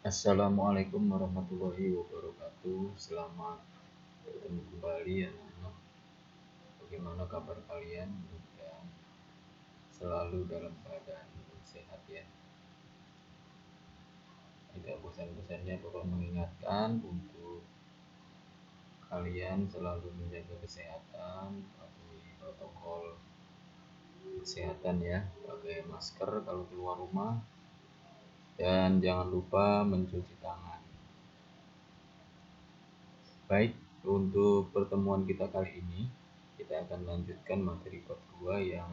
Assalamualaikum warahmatullahi wabarakatuh. Selamat bertemu kembali anak-anak. Bagaimana kabar kalian? Mudah-mudahan selalu dalam keadaan sehat ya. Tidak bosan-bosannya Bapak mengingatkan untuk kalian selalu menjaga kesehatan, patuhi protokol kesehatan ya. Pakai masker kalau keluar rumah dan jangan lupa mencuci tangan. Baik, untuk pertemuan kita kali ini, kita akan lanjutkan materi bab 2 yang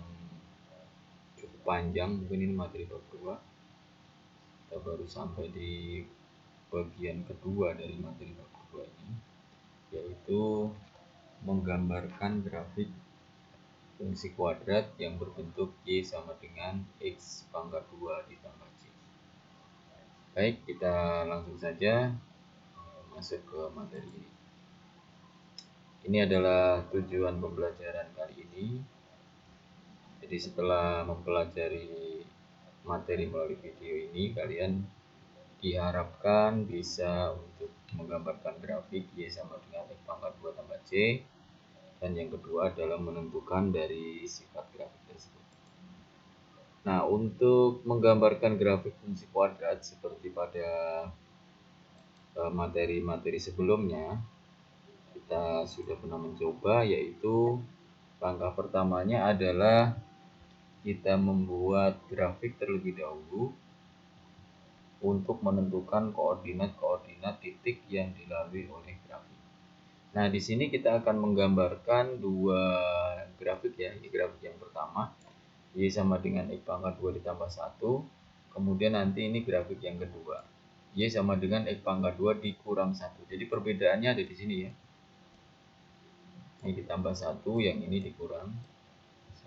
cukup panjang. Mungkin ini materi bab 2. Kita baru sampai di bagian kedua dari materi bab 2 ini, yaitu menggambarkan grafik fungsi kuadrat yang berbentuk Y sama dengan X pangkat 2 ditambah C. Baik, kita langsung saja masuk ke materi ini. Ini adalah tujuan pembelajaran kali ini. Jadi setelah mempelajari materi melalui video ini, kalian diharapkan bisa untuk menggambarkan grafik Y sama dengan X pangkat 2 tambah C. Dan yang kedua adalah menentukan dari sifat grafik tersebut. Nah, untuk menggambarkan grafik fungsi kuadrat seperti pada materi-materi sebelumnya, kita sudah pernah mencoba, yaitu langkah pertamanya adalah kita membuat grafik terlebih dahulu untuk menentukan koordinat-koordinat titik yang dilalui oleh grafik. Nah, di sini kita akan menggambarkan dua grafik ya. Ini grafik yang pertama, Y sama dengan X pangkat 2 ditambah 1. Kemudian nanti ini grafik yang kedua, Y sama dengan X pangkat 2 dikurang 1. Jadi perbedaannya ada di sini ya. Ini ditambah 1, yang ini dikurang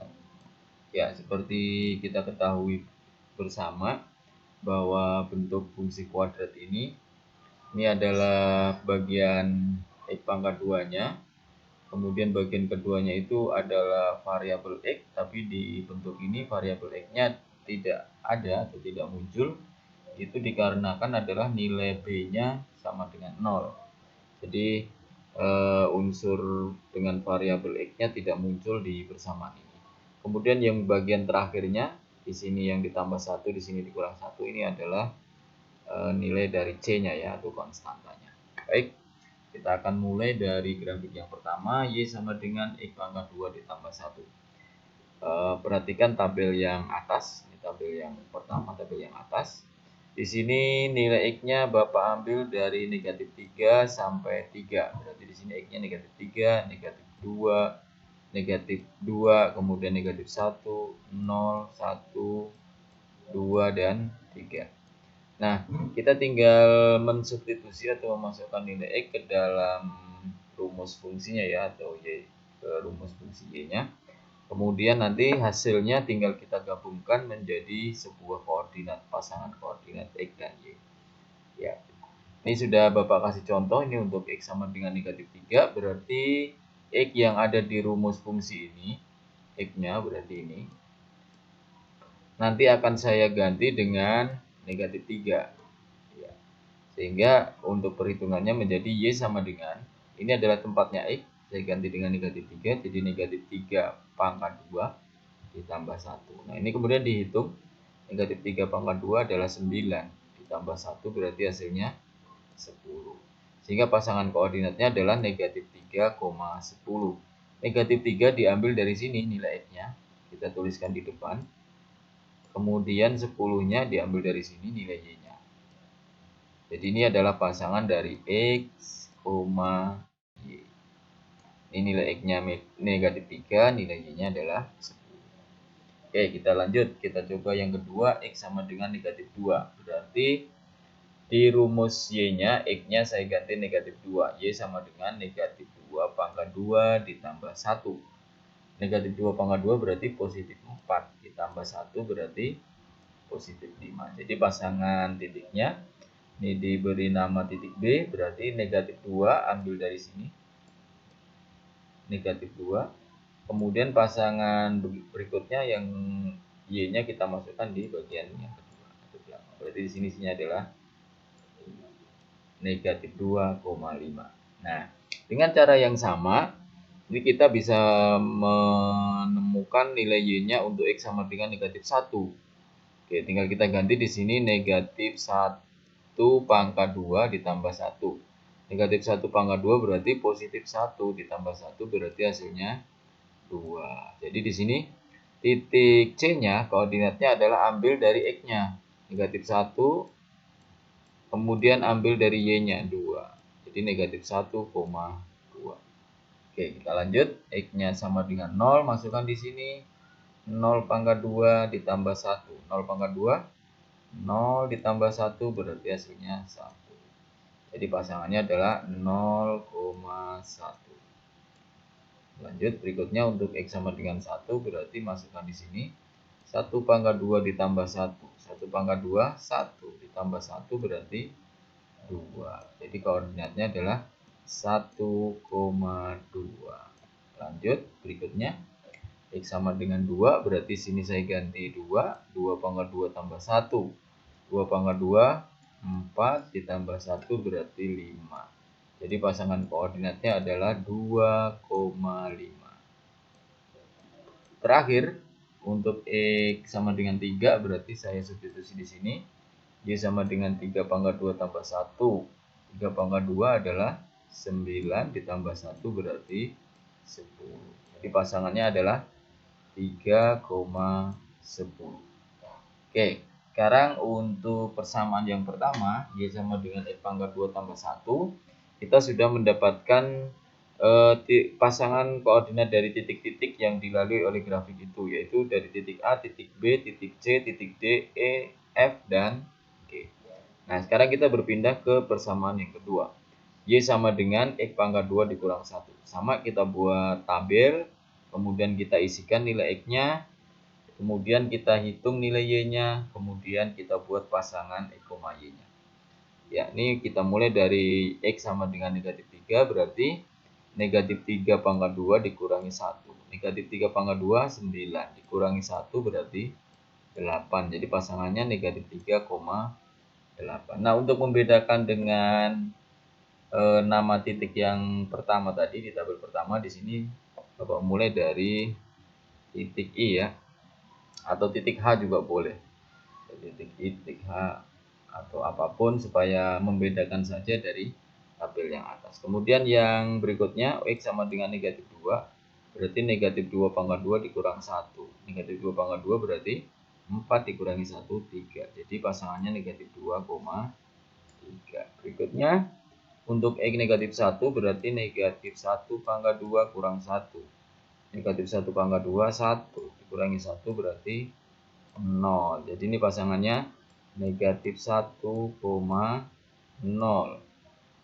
1. Ya, seperti kita ketahui bersama bahwa bentuk fungsi kuadrat ini adalah bagian X pangkat 2-nya. Kemudian bagian keduanya itu adalah variabel X, tapi di bentuk ini variabel X-nya tidak ada atau tidak muncul. Itu dikarenakan adalah nilai B-nya sama dengan 0. Jadi unsur dengan variabel X-nya tidak muncul di persamaan ini. Kemudian yang bagian terakhirnya, di sini yang ditambah 1, di sini dikurang 1, ini adalah nilai dari C-nya ya, atau konstantanya. Baik, kita akan mulai dari grafik yang pertama, Y sama dengan X pangkat 2 ditambah 1. Perhatikan tabel yang atas, ini tabel yang pertama, tabel yang atas. Di sini nilai X-nya Bapak ambil dari negatif 3 sampai 3. Berarti di sini X-nya negatif 3, negatif 2, negatif 2, kemudian negatif 1, 0, 1, 2, dan 3. Nah, kita tinggal mensubstitusi atau memasukkan nilai X ke dalam rumus fungsinya ya, atau Y ke rumus fungsi Y-nya. Kemudian nanti hasilnya tinggal kita gabungkan menjadi sebuah koordinat, pasangan koordinat X dan Y. Ya. Ini sudah Bapak kasih contoh, ini untuk X sama dengan negatif 3, berarti X yang ada di rumus fungsi ini, X-nya berarti ini, nanti akan saya ganti dengan negatif 3. Ya. Sehingga untuk perhitungannya menjadi Y sama dengan, ini adalah tempatnya X, saya ganti dengan negatif 3, jadi negatif 3 pangkat 2 ditambah 1. Nah, ini kemudian dihitung, negatif 3 pangkat 2 adalah 9, ditambah 1 berarti hasilnya 10. Sehingga pasangan koordinatnya adalah negatif 3, 10. Negatif 3 diambil dari sini nilai X-nya, kita tuliskan di depan. Kemudian 10-nya diambil dari sini nilai Y-nya. Jadi ini adalah pasangan dari X, Y. Ini nilai X-nya negatif 3, nilai Y-nya adalah 10. Oke, kita lanjut. Kita coba yang kedua, X sama dengan negatif 2. Berarti di rumus Y-nya, X-nya saya ganti negatif 2. Y sama dengan negatif 2 pangkat 2 ditambah 1. Negatif 2 pangkat 2 berarti positif 4. Ditambah 1 berarti positif 5. Jadi pasangan titiknya, ini diberi nama titik B, berarti negatif 2 ambil dari sini. Negatif 2. Kemudian pasangan berikutnya yang Y-nya kita masukkan di bagian yang kedua atau belakang. Berarti di sini adalah negatif 2,5. Nah, dengan cara yang sama, ini kita bisa menemukan nilai y-nya untuk x sama dengan negatif 1. Oke, tinggal kita ganti di sini negatif 1 pangkat 2 ditambah 1. Negatif 1 pangkat 2 berarti positif 1 ditambah 1 berarti hasilnya 2. Jadi di sini titik C-nya koordinatnya adalah ambil dari X-nya. Negatif 1 kemudian ambil dari Y-nya 2. Jadi negatif 1,2. Oke, kita lanjut. X-nya sama dengan 0, masukkan di sini 0 pangkat 2 ditambah 1. 0 pangkat 2, 0 ditambah 1 berarti hasilnya 1. Jadi pasangannya adalah 0,1. Lanjut, berikutnya untuk X sama dengan 1 berarti masukkan di sini 1 pangkat 2 ditambah 1. 1 pangkat 2, 1 ditambah 1 berarti 2. Jadi koordinatnya adalah 1,2. Lanjut, berikutnya X sama dengan 2 berarti sini saya ganti 2. 2 pangkat 2 tambah 1. 2 pangkat 2, 4 ditambah 1 berarti 5. Jadi pasangan koordinatnya adalah 2,5. Terakhir, untuk X sama dengan 3 berarti saya substitusi di sini. Y sama dengan 3 pangkat 2 tambah 1. 3 pangkat 2 adalah 9 ditambah 1 berarti 10. Jadi pasangannya adalah 3,10. Oke, sekarang untuk persamaan yang pertama, Y sama dengan X pangkat 2 tambah 1, kita sudah mendapatkan pasangan koordinat dari titik-titik yang dilalui oleh grafik itu, yaitu dari titik A, titik B, titik C, titik D, E, F, dan G. Nah, sekarang kita berpindah ke persamaan yang kedua. Y sama dengan X pangkat 2 dikurang 1. Sama, kita buat tabel, kemudian kita isikan nilai X-nya, kemudian kita hitung nilai Y-nya, kemudian kita buat pasangan X, Y-nya. Ya, ini kita mulai dari X sama dengan negatif 3, berarti negatif 3 pangkat 2 dikurangi 1. Negatif 3 pangkat 2, 9. Dikurangi 1 berarti 8. Jadi pasangannya negatif 3,8. Nah, untuk membedakan dengan nama titik yang pertama tadi, di tabel pertama, di sini Bapak mulai dari titik I ya. Atau titik H juga boleh. Titik I, titik H, atau apapun supaya membedakan saja dari tabel yang atas. Kemudian yang berikutnya X sama dengan negatif 2, berarti negatif 2 pangkat 2 dikurang 1. Negatif 2 pangkat 2 berarti 4 dikurangi 1, 3. Jadi pasangannya negatif 2,3. Berikutnya untuk X negatif 1 berarti negatif 1 pangkat 2 kurang 1. Negatif 1 pangkat 2, 1. Dikurangi 1 berarti 0. Jadi ini pasangannya negatif 1,0.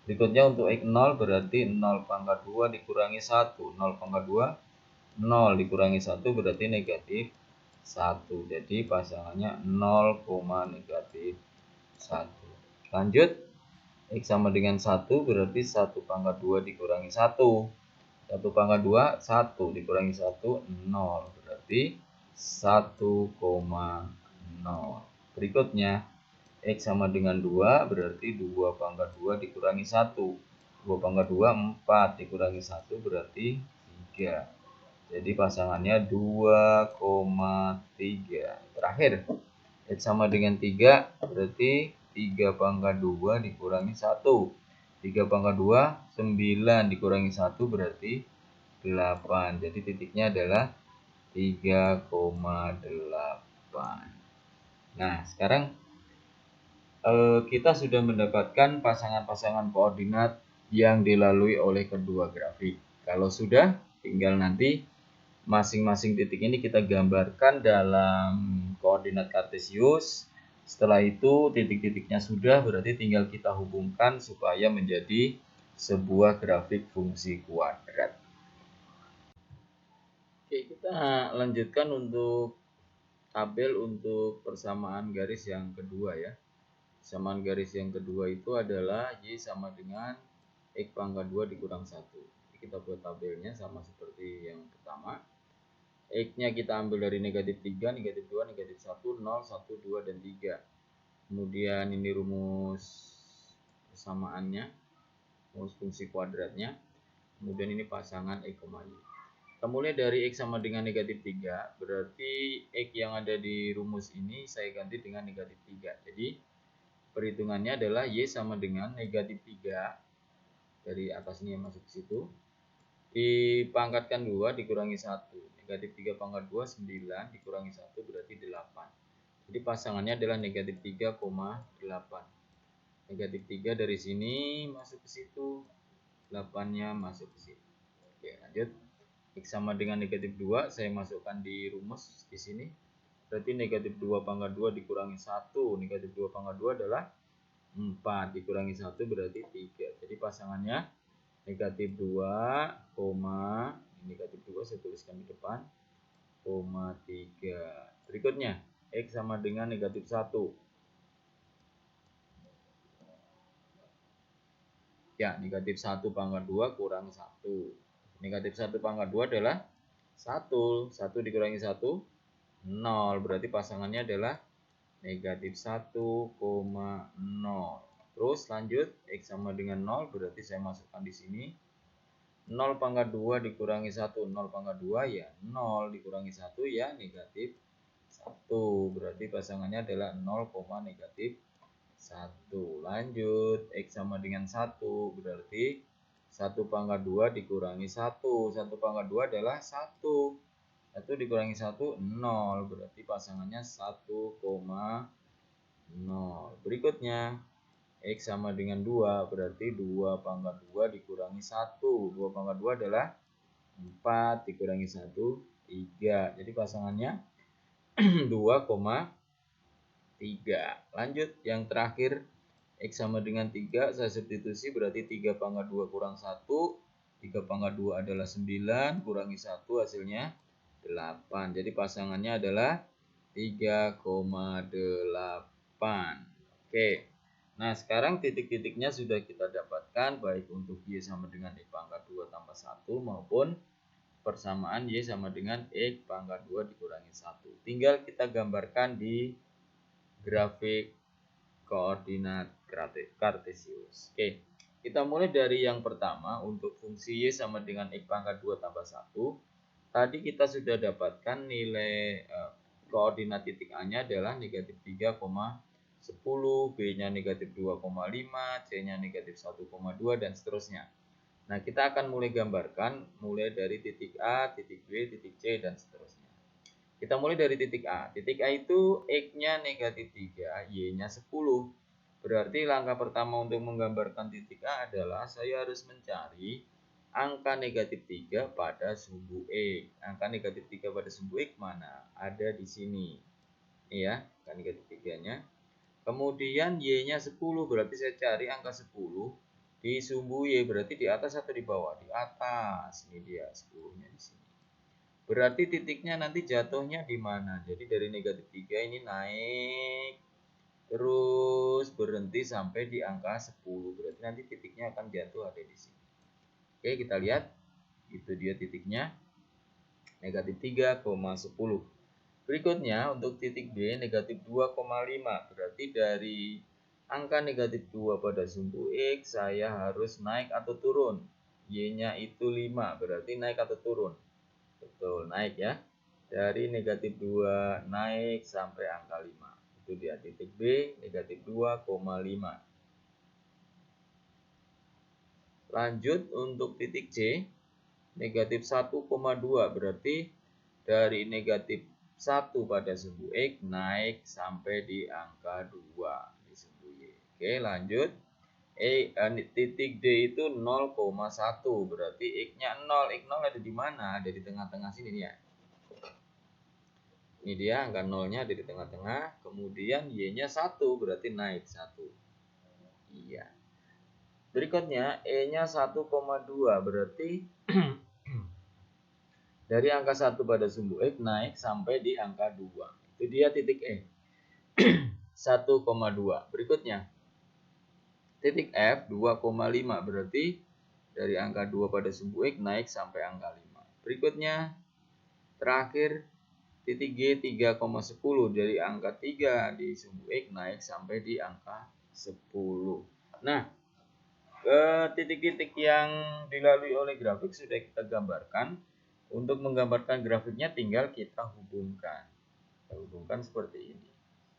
Berikutnya untuk X0 berarti 0 pangkat 2 dikurangi 1. 0 pangkat 2, 0 dikurangi 1 berarti negatif 1. Jadi pasangannya 0, negatif 1. Lanjut, X sama dengan 1 berarti 1 pangkat 2 dikurangi 1. 1 pangkat 2, 1 dikurangi 1, 0. Berarti 1,0. Berikutnya, X sama dengan 2 berarti 2 pangkat 2 dikurangi 1. 2 pangkat 2, 4 dikurangi 1 berarti 3. Jadi pasangannya 2,3. Terakhir, X sama dengan 3 berarti 3 pangkat 2 dikurangi 1. 3 pangkat 2, 9 dikurangi 1 berarti 8. Jadi titiknya adalah 3,8. Nah, sekarang kita sudah mendapatkan pasangan-pasangan koordinat yang dilalui oleh kedua grafik. Kalau sudah, tinggal nanti masing-masing titik ini kita gambarkan dalam koordinat kartesius. Setelah itu titik-titiknya sudah, berarti tinggal kita hubungkan supaya menjadi sebuah grafik fungsi kuadrat. Oke, kita lanjutkan untuk tabel untuk persamaan garis yang kedua ya. Persamaan garis yang kedua itu adalah Y sama dengan X pangkat 2 dikurang 1. Kita buat tabelnya sama seperti yang pertama. X-nya kita ambil dari negatif 3, negatif 2, negatif 1, 0, 1, 2, dan 3. Kemudian ini rumus persamaannya, rumus fungsi kuadratnya. Kemudian ini pasangan X, Y. Kita mulai dari X sama dengan negatif 3, berarti X yang ada di rumus ini saya ganti dengan negatif 3. Jadi perhitungannya adalah Y sama dengan negatif 3, dari atas ini yang masuk ke situ, dipangkatkan 2 dikurangi 1. Negatif 3 pangkat 2, 9, dikurangi 1 berarti 8. Jadi pasangannya adalah negatif 3,8. Negatif 3 dari sini masuk ke situ, 8-nya masuk ke situ. Oke, lanjut. X sama dengan negatif 2, saya masukkan di rumus di sini. Berarti negatif 2 pangkat 2 dikurangi 1. Negatif 2 pangkat 2 adalah 4, dikurangi 1 berarti 3. Jadi pasangannya negatif 2, negatif 2 saya tuliskan di depan, 3. Berikutnya, X sama dengan negatif 1. Ya, negatif 1 pangkat 2 kurang 1. Negatif 1 pangkat 2 adalah 1. 1 dikurangi 1, 0. Berarti pasangannya adalah negatif 1,0. Terus lanjut, X sama dengan 0, berarti saya masukkan di sini. 0 pangkat 2 dikurangi 1, 0 pangkat 2 ya 0, dikurangi 1 ya negatif 1. Berarti pasangannya adalah 0, negatif 1. Lanjut, X sama dengan 1, berarti 1 pangkat 2 dikurangi 1. 1 pangkat 2 adalah 1. 1 dikurangi 1, 0. Berarti pasangannya 1,0. Berikutnya, X sama dengan 2. Berarti 2 pangkat 2 dikurangi 1. 2 pangkat 2 adalah 4. Dikurangi 1, 3. Jadi pasangannya 2,3. Lanjut, yang terakhir. X sama dengan 3, saya substitusi berarti 3 pangkat 2 kurang 1. 3 pangkat 2 adalah 9, kurangi 1 hasilnya 8. Jadi pasangannya adalah 3,8. Oke. Nah, sekarang titik-titiknya sudah kita dapatkan, baik untuk Y sama dengan X pangkat 2 tambah 1 maupun persamaan Y sama dengan X pangkat 2 dikurangi 1. Tinggal kita gambarkan di grafik koordinat kartesius. Oke, kita mulai dari yang pertama. Untuk fungsi Y sama dengan X pangkat 2 tambah 1. Tadi kita sudah dapatkan nilai koordinat titik A-nya adalah negatif 3,10, B-nya negatif 2,5, C-nya negatif 1,2, dan seterusnya. Nah, kita akan mulai gambarkan mulai dari titik A, titik B, titik C, dan seterusnya. Kita mulai dari titik A. Titik A itu X-nya negatif 3, Y-nya 10. Berarti langkah pertama untuk menggambarkan titik A adalah saya harus mencari angka negatif 3 pada sumbu X. Angka negatif 3 pada sumbu X mana? Ada di sini. Ini ya, angka negatif 3-nya. Kemudian Y-nya 10, berarti saya cari angka 10 di sumbu Y, berarti di atas atau di bawah? Di atas. Ini dia 10-nya di sini. Berarti titiknya nanti jatuhnya di mana? Jadi dari negatif 3 ini naik terus berhenti sampai di angka 10. Berarti nanti titiknya akan jatuh ada di sini. Oke, kita lihat. Itu dia titiknya. Negatif 3,10. Berikutnya untuk titik B negatif 2,5. Berarti dari angka negatif 2 pada sumbu X saya harus naik atau turun. Y-nya itu 5. Berarti naik atau turun? Betul, naik ya. Dari negatif 2 naik sampai angka 5. Itu dia titik B, negatif 2,5. Lanjut untuk titik C, negatif 1,2. Berarti dari negatif 1 pada sumbu X naik sampai di angka 2 di sumbu Y. Oke, lanjut. Titik D itu 0,1. Berarti X-nya 0. X0 ada di mana? Ada di tengah-tengah sini nih ya. Ini dia angka 0-nya ada di tengah-tengah. Kemudian Y-nya 1, berarti naik 1. Iya. Berikutnya E-nya 1,2, berarti dari angka 1 pada sumbu X naik sampai di angka 2. Itu dia titik E. 1,2. Berikutnya titik F 2,5, berarti dari angka 2 pada sumbu X naik sampai angka 5. Berikutnya terakhir titik G 3,10, dari angka 3 di sumbu X naik sampai di angka 10. Nah, titik-titik yang dilalui oleh grafik sudah kita gambarkan. Untuk menggambarkan grafiknya tinggal kita hubungkan. Kita hubungkan seperti ini.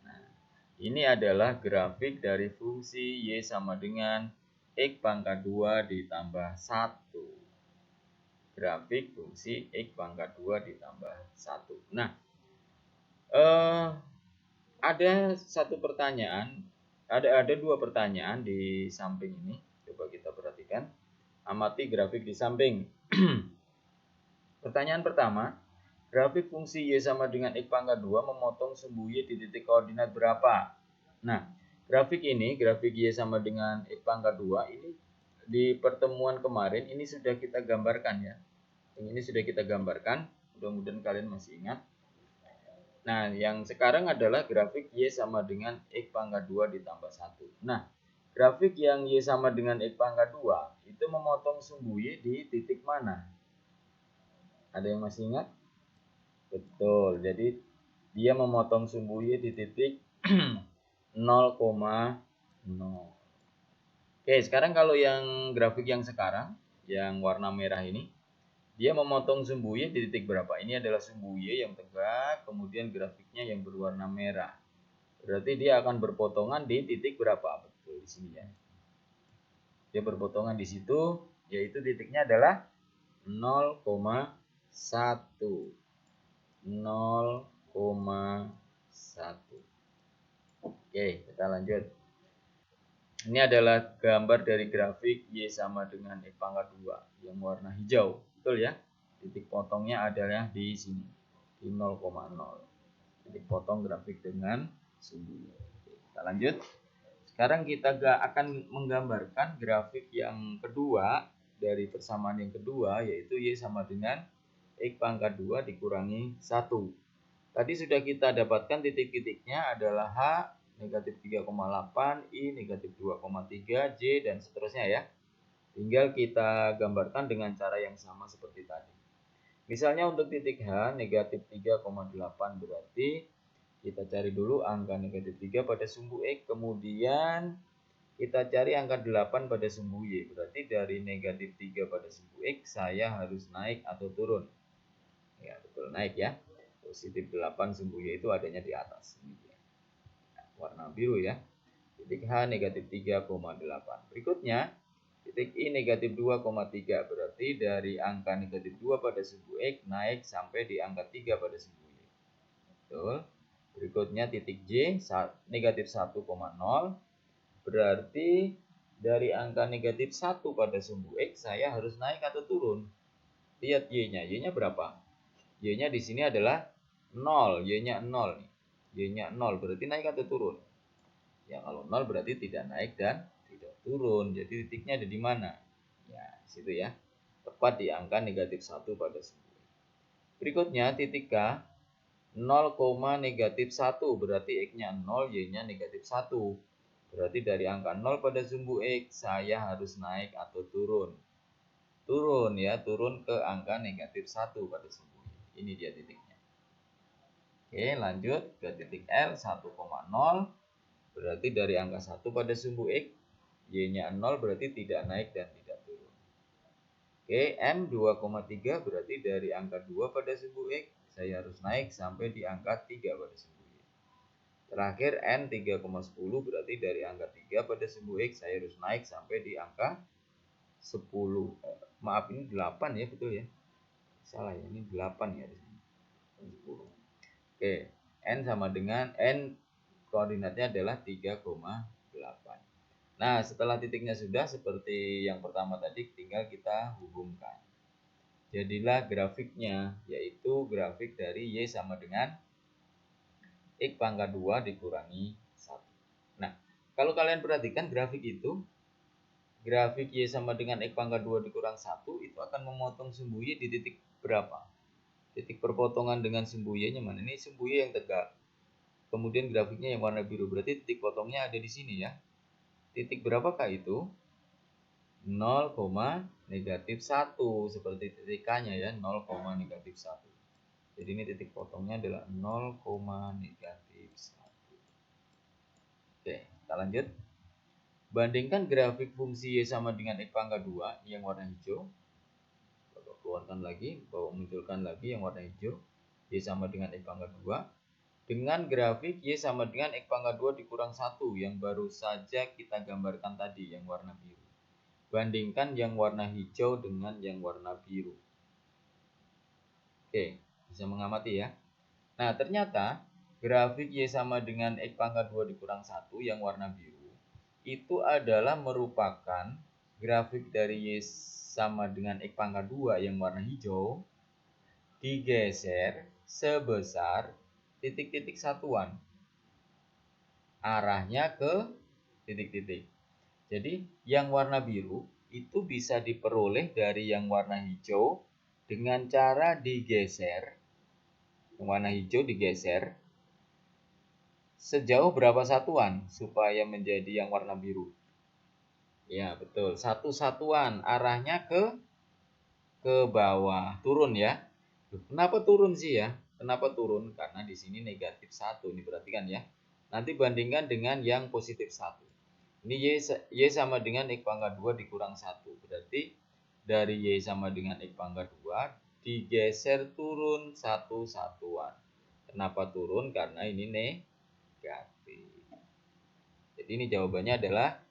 Nah, ini adalah grafik dari fungsi Y sama dengan X pangkat 2 ditambah 1. Grafik fungsi X pangkat 2 ditambah 1. Nah, ada satu pertanyaan, ada dua pertanyaan di samping ini. Coba kita perhatikan. Amati grafik di samping. Pertanyaan pertama, grafik fungsi Y sama dengan X pangkat 2 memotong sumbu Y di titik koordinat berapa? Nah, grafik Y sama dengan X pangkat 2 ini di pertemuan kemarin ini sudah kita gambarkan ya. Ini sudah kita gambarkan, mudah-mudahan kalian masih ingat. Nah, yang sekarang adalah grafik Y sama dengan X pangkat 2 ditambah 1. Nah, grafik yang Y sama dengan X pangkat 2 itu memotong sumbu Y di titik mana? Ada yang masih ingat? Betul, jadi dia memotong sumbu Y di titik 0,0. Oke, sekarang kalau yang grafik yang sekarang, yang warna merah ini, dia memotong sumbu Y di titik berapa? Ini adalah sumbu Y yang tegak, kemudian grafiknya yang berwarna merah. Berarti dia akan berpotongan di titik berapa? Betul, di sini ya. Dia berpotongan di situ, yaitu titiknya adalah 0,1. 0,1. Oke, kita lanjut. Ini adalah gambar dari grafik Y sama dengan X pangkat 2 yang warna hijau. Betul ya? Titik potongnya adalah di sini, di 0,0. Titik potong grafik dengan sumbu Y. Oke, kita lanjut. Sekarang kita akan menggambarkan grafik yang kedua dari persamaan yang kedua, yaitu Y sama dengan X pangkat 2 dikurangi 1. Tadi sudah kita dapatkan titik-titiknya adalah H negatif 3,8, I negatif 2,3, J dan seterusnya ya. Tinggal kita gambarkan dengan cara yang sama seperti tadi. Misalnya untuk titik H negatif 3,8 berarti kita cari dulu angka negatif 3 pada sumbu X, kemudian kita cari angka 8 pada sumbu Y. Berarti dari negatif 3 pada sumbu X saya harus naik atau turun. Ya, betul, naik ya. Positif 8 sumbu Y itu adanya di atas. Ini dia. Nah, warna biru ya. Titik H negatif 3,8. Berikutnya, titik I negatif 2,3. Berarti dari angka negatif 2 pada sumbu X naik sampai di angka 3 pada sumbu Y. Betul. Berikutnya titik J negatif 1,0. Berarti dari angka negatif 1 pada sumbu X saya harus naik atau turun. Lihat Y-nya. Y-nya berapa? Y-nya di sini adalah 0, Y-nya 0 nih. Y-nya 0 berarti naik atau turun? Ya, kalau 0 berarti tidak naik dan tidak turun. Jadi titiknya ada di mana? Ya, situ ya. Tepat di angka negatif 1 pada sumbu. Berikutnya titik K 0, negatif 1 berarti X-nya 0, Y-nya negatif 1. Berarti dari angka 0 pada sumbu X saya harus naik atau turun. Turun ya, turun ke angka negatif 1 pada sumbu Y. Ini dia titiknya. Oke, lanjut ke titik L 1,0. Berarti dari angka 1 pada sumbu X, Y-nya 0 berarti tidak naik dan tidak turun. Oke, M 2,3 berarti dari angka 2 pada sumbu X, saya harus naik sampai di angka 3 pada sumbu Y. Terakhir N 3,10 berarti dari angka 3 pada sumbu X, saya harus naik sampai di angka 10. Maaf, ini 8 ya, betul ya? Salah ya, ini 8 ya di sini. 10. Oke, N sama dengan N koordinatnya adalah 3,8. Nah, setelah titiknya sudah seperti yang pertama tadi, tinggal kita hubungkan. Jadilah grafiknya, yaitu grafik dari Y sama dengan X pangkat 2 dikurangi 1. Nah, kalau kalian perhatikan grafik itu, grafik Y sama dengan X pangkat 2 dikurang 1 itu akan memotong sumbu Y di titik berapa? Titik perpotongan dengan sumbu Y-nya mana? Ini sumbu Y yang tegak. Kemudian grafiknya yang warna biru, berarti titik potongnya ada di sini ya. Titik berapakah itu? 0, negatif 1 seperti titik K-nya ya, 0, negatif 1. Jadi ini titik potongnya adalah 0, negatif 1. Oke, kita lanjut. Bandingkan grafik fungsi Y sama dengan X pangkat 2 yang warna hijau. Bapak keluarkan lagi, Bapak munculkan lagi yang warna hijau. Y sama dengan X pangkat 2. Dengan grafik Y sama dengan X pangkat 2 dikurang 1 yang baru saja kita gambarkan tadi yang warna biru. Bandingkan yang warna hijau dengan yang warna biru. Oke, bisa mengamati ya. Nah, ternyata grafik Y sama dengan X pangkat 2 dikurang 1 yang warna biru itu adalah merupakan grafik dari Y sama dengan X pangkat 2 yang warna hijau digeser sebesar titik-titik satuan. Arahnya ke titik-titik. Jadi yang warna biru itu bisa diperoleh dari yang warna hijau dengan cara digeser. Yang warna hijau digeser sejauh berapa satuan supaya menjadi yang warna biru? Ya, betul. Satu satuan arahnya ke bawah, turun ya. Kenapa turun sih ya? Kenapa turun? Karena di sini negatif 1. Ini perhatikan ya. Nanti bandingkan dengan yang positif 1. Ini Y sama dengan X pangkat 2 dikurang 1. Berarti dari Y sama dengan X pangkat 2 digeser turun satu satuan. Kenapa turun? Karena ini negatif. Jadi ini jawabannya adalah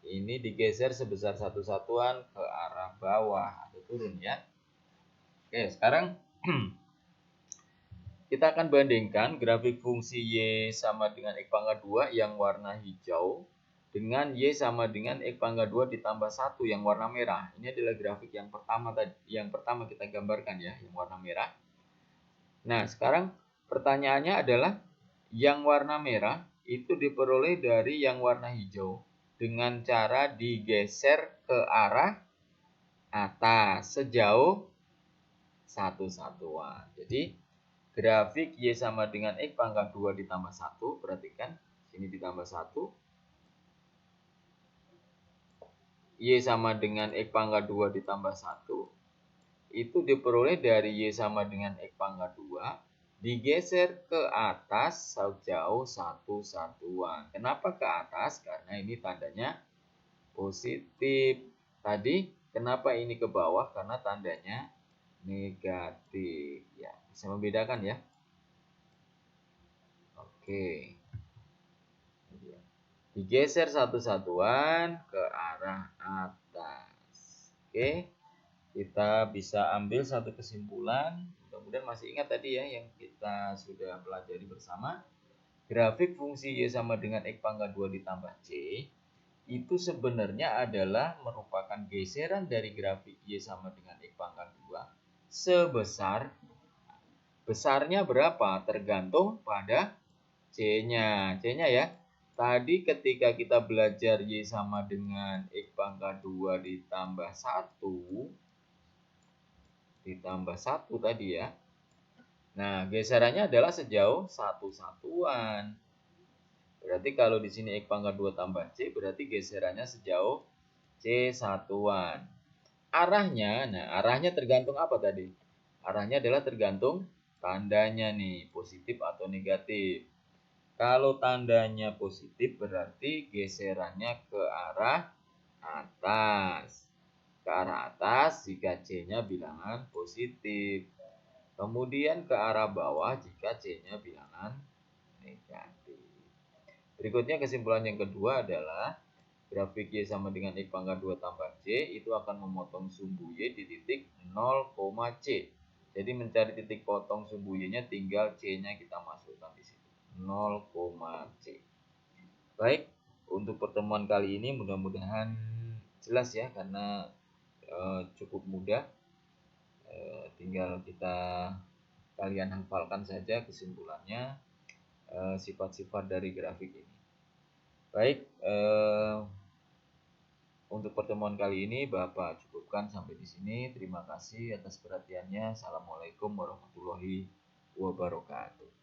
ini digeser sebesar satu satuan ke arah bawah atau turun ya. Oke, sekarang kita akan bandingkan grafik fungsi Y sama dengan X pangkat 2 yang warna hijau dengan Y sama dengan X pangkat 2 ditambah 1 yang warna merah. Ini adalah grafik yang pertama kita gambarkan ya, yang warna merah. Nah, sekarang pertanyaannya adalah yang warna merah itu diperoleh dari yang warna hijau dengan cara digeser ke arah atas sejauh satu satuan. Jadi grafik Y sama dengan X pangkat 2 ditambah 1, perhatikan sini ditambah 1. Y sama dengan X pangkat 2 ditambah 1 itu diperoleh dari Y sama dengan X pangkat 2 digeser ke atas sejauh satu satuan. Kenapa ke atas? Karena ini tandanya positif. Tadi kenapa ini ke bawah? Karena tandanya negatif. Ya, bisa membedakan ya. Oke. Digeser satu satuan ke arah atas. Oke. Kita bisa ambil satu kesimpulan. Mudah-mudahan masih ingat tadi ya yang kita sudah pelajari bersama. Grafik fungsi Y sama dengan X pangkat 2 ditambah C itu sebenarnya adalah merupakan geseran dari grafik Y sama dengan X pangkat 2 sebesar, besarnya berapa tergantung pada C-nya. C-nya ya. Tadi ketika kita belajar Y sama dengan X pangkat 2 ditambah 1 tadi ya. Nah, geserannya adalah sejauh satu satuan. Berarti kalau di sini X pangkat 2 tambah C, berarti geserannya sejauh C satuan. Arahnya tergantung apa tadi? Arahnya adalah tergantung tandanya nih, positif atau negatif. Kalau tandanya positif berarti geserannya ke arah atas. Ke arah atas jika C-nya bilangan positif. Kemudian ke arah bawah jika C-nya bilangan negatif. Berikutnya kesimpulan yang kedua adalah grafik Y sama dengan X pangkat 2 tambah C itu akan memotong sumbu Y di titik 0, C. Jadi mencari titik potong sumbu Y-nya tinggal C-nya kita masukkan di situ. 0, C. Baik, untuk pertemuan kali ini mudah-mudahan jelas ya karena cukup mudah. Tinggal kalian hafalkan saja kesimpulannya, sifat-sifat dari grafik ini. Baik, untuk pertemuan kali ini Bapak cukupkan sampai di sini. Terima kasih atas perhatiannya. Assalamualaikum warahmatullahi wabarakatuh.